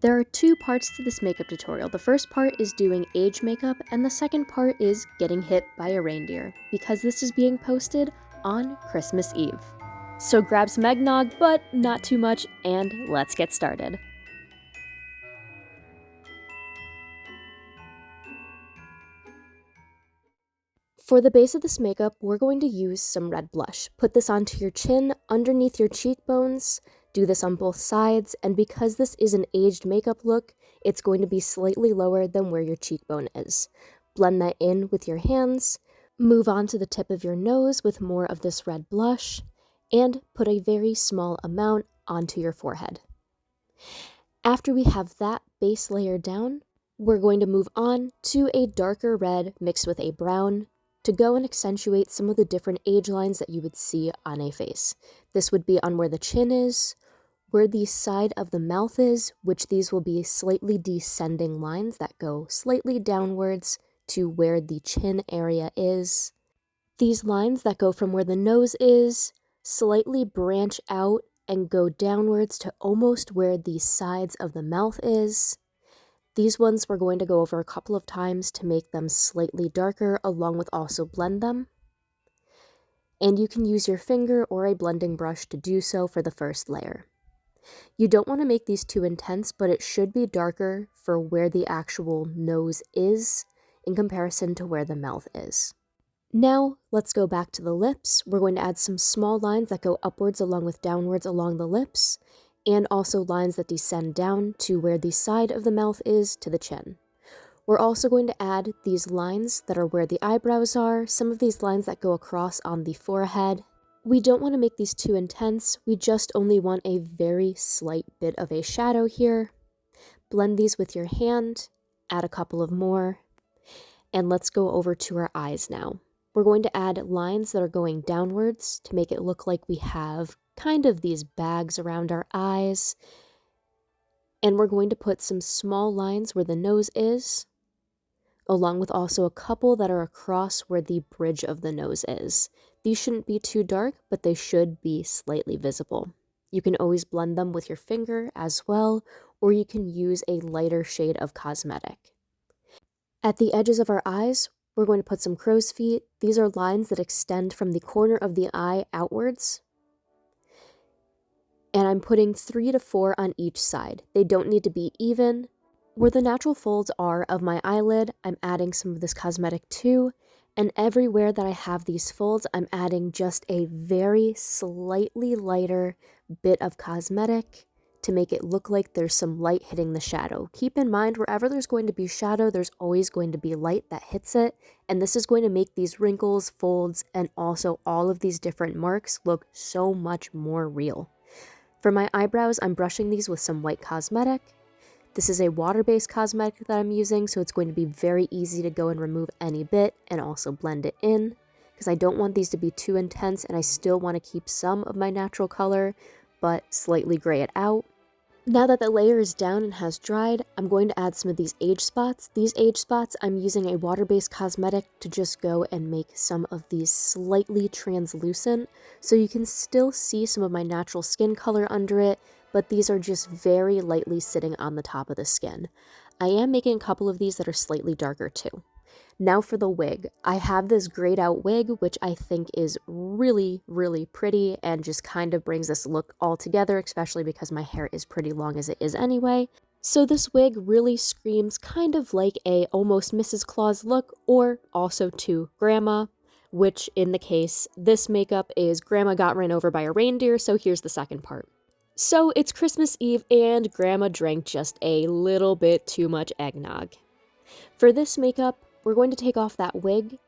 There are two parts to this makeup tutorial. The first part is doing age makeup, and the second part is getting hit by a reindeer, because this is being posted on Christmas Eve. So grab some eggnog, but not too much, and let's get started. For the base of this makeup, we're going to use some red blush. Put this onto your chin, underneath your cheekbones, do this on both sides, and because this is an aged makeup look, it's going to be slightly lower than where your cheekbone is. Blend that in with your hands, move on to the tip of your nose with more of this red blush, and put a very small amount onto your forehead. After we have that base layer down, we're going to move on to a darker red mixed with a brown to go and accentuate some of the different age lines that you would see on a face. This would be on where the chin is, where the side of the mouth is, which these will be slightly descending lines that go slightly downwards to where the chin area is. These lines that go from where the nose is, slightly branch out and go downwards to almost where the sides of the mouth is. These ones we're going to go over a couple of times to make them slightly darker, along with also blend them. And you can use your finger or a blending brush to do so for the first layer. You don't want to make these too intense, but it should be darker for where the actual nose is in comparison to where the mouth is. Now, let's go back to the lips. We're going to add some small lines that go upwards along with downwards along the lips, and also lines that descend down to where the side of the mouth is to the chin. We're also going to add these lines that are where the eyebrows are, some of these lines that go across on the forehead. We don't want to make these too intense, we just only want a very slight bit of a shadow here. Blend these with your hand, add a couple of more, and let's go over to our eyes now. We're going to add lines that are going downwards to make it look like we have kind of these bags around our eyes. And we're going to put some small lines where the nose is, along with also a couple that are across where the bridge of the nose is. These shouldn't be too dark, but they should be slightly visible. You can always blend them with your finger as well, or you can use a lighter shade of cosmetic. At the edges of our eyes, we're going to put some crow's feet. These are lines that extend from the corner of the eye outwards. And I'm putting 3 to 4 on each side. They don't need to be even. Where the natural folds are of my eyelid, I'm adding some of this cosmetic too. And everywhere that I have these folds, I'm adding just a very slightly lighter bit of cosmetic to make it look like there's some light hitting the shadow. Keep in mind, wherever there's going to be shadow, there's always going to be light that hits it, and this is going to make these wrinkles, folds, and also all of these different marks look so much more real. For my eyebrows, I'm brushing these with some white cosmetic. This is a water-based cosmetic that I'm using, so it's going to be very easy to go and remove any bit and also blend it in, because I don't want these to be too intense, and I still want to keep some of my natural color, but slightly gray it out. Now that the layer is down and has dried, I'm going to add some of these age spots. These age spots, I'm using a water-based cosmetic to just go and make some of these slightly translucent, so you can still see some of my natural skin color under it, but these are just very lightly sitting on the top of the skin. I am making a couple of these that are slightly darker too. Now for the wig. I have this grayed out wig, which I think is really, really pretty and just kind of brings this look all together, especially because my hair is pretty long as it is anyway. So this wig really screams kind of like a almost Mrs. Claus look, or also to Grandma, which in the case, this makeup is Grandma got ran over by a reindeer, so here's the second part. So it's Christmas Eve and Grandma drank just a little bit too much eggnog. For this makeup, we're going to take off that wig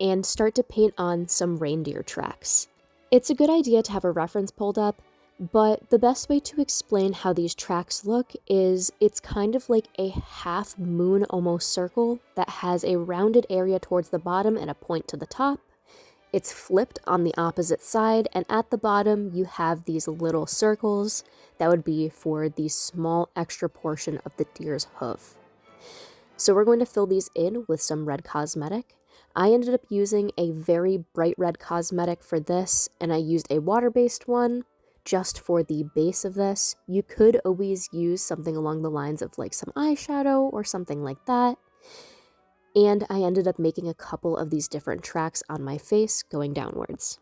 and start to paint on some reindeer tracks. It's a good idea to have a reference pulled up, but the best way to explain how these tracks look is it's kind of like a half moon almost circle that has a rounded area towards the bottom and a point to the top. It's flipped on the opposite side, and at the bottom you have these little circles that would be for the small extra portion of the deer's hoof. So we're going to fill these in with some red cosmetic. I ended up using a very bright red cosmetic for this, and I used a water-based one just for the base of this. You could always use something along the lines of like some eyeshadow or something like that. And I ended up making a couple of these different tracks on my face going downwards.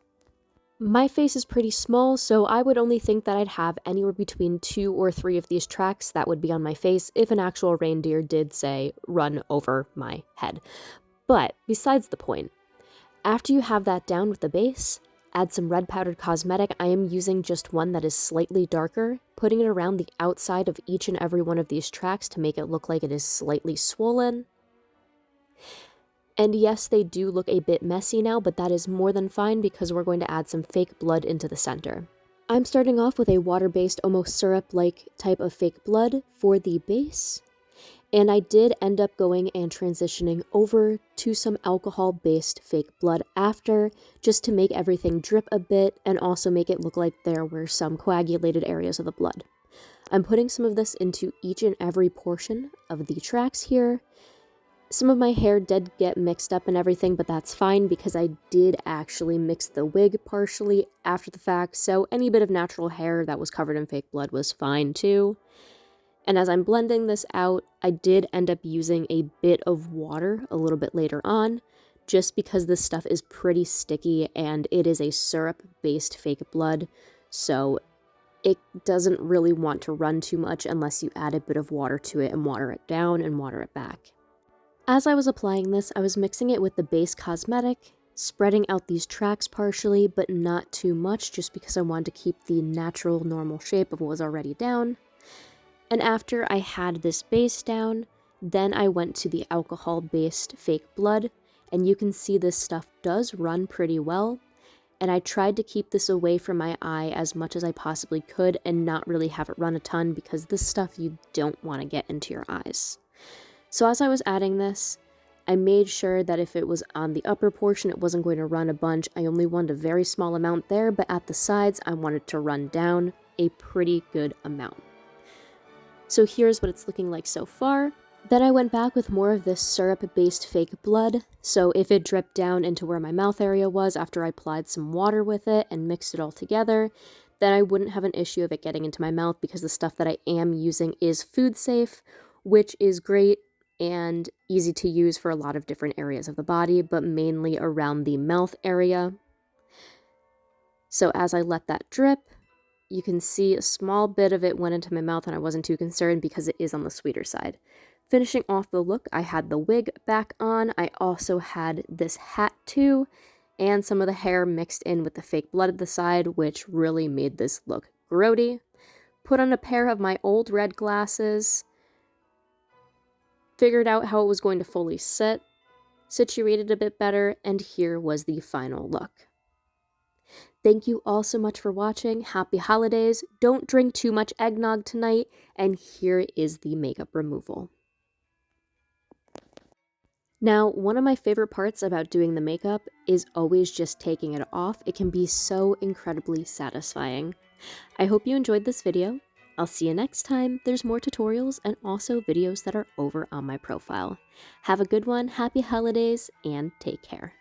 My face is pretty small, so I would only think that I'd have anywhere between 2 or 3 of these tracks that would be on my face if an actual reindeer did, say, run over my head. But besides the point, after you have that down with the base, add some red powdered cosmetic. I am using just one that is slightly darker, putting it around the outside of each and every one of these tracks to make it look like it is slightly swollen. And yes, they do look a bit messy now, but that is more than fine because we're going to add some fake blood into the center. I'm starting off with a water-based, almost syrup-like type of fake blood for the base. And I did end up going and transitioning over to some alcohol-based fake blood after, just to make everything drip a bit and also make it look like there were some coagulated areas of the blood. I'm putting some of this into each and every portion of the tracks here. Some of my hair did get mixed up and everything, but that's fine because I did actually mix the wig partially after the fact, so any bit of natural hair that was covered in fake blood was fine too. And as I'm blending this out, I did end up using a bit of water a little bit later on, just because this stuff is pretty sticky and it is a syrup-based fake blood, so it doesn't really want to run too much unless you add a bit of water to it and water it down and water it back. As I was applying this, I was mixing it with the base cosmetic, spreading out these tracks partially, but not too much, just because I wanted to keep the natural, normal shape of what was already down. And after I had this base down, then I went to the alcohol-based fake blood, and you can see this stuff does run pretty well. And I tried to keep this away from my eye as much as I possibly could and not really have it run a ton because this stuff you don't want to get into your eyes. So as I was adding this, I made sure that if it was on the upper portion, it wasn't going to run a bunch. I only wanted a very small amount there, but at the sides, I wanted to run down a pretty good amount. So here's what it's looking like so far. Then I went back with more of this syrup-based fake blood, so if it dripped down into where my mouth area was after I applied some water with it and mixed it all together, then I wouldn't have an issue of it getting into my mouth because the stuff that I am using is food safe, which is great and easy to use for a lot of different areas of the body, but mainly around the mouth area. So as I let that drip, you can see a small bit of it went into my mouth and I wasn't too concerned because it is on the sweeter side. Finishing off the look, I had the wig back on. I also had this hat too, and some of the hair mixed in with the fake blood at the side, which really made this look grody. Put on a pair of my old red glasses, figured out how it was going to fully sit, situated a bit better, and here was the final look. Thank you all so much for watching. Happy holidays. Don't drink too much eggnog tonight, and here is the makeup removal. Now, one of my favorite parts about doing the makeup is always just taking it off. It can be so incredibly satisfying. I hope you enjoyed this video. I'll see you next time. There's more tutorials and also videos that are over on my profile. Have a good one, happy holidays, and take care.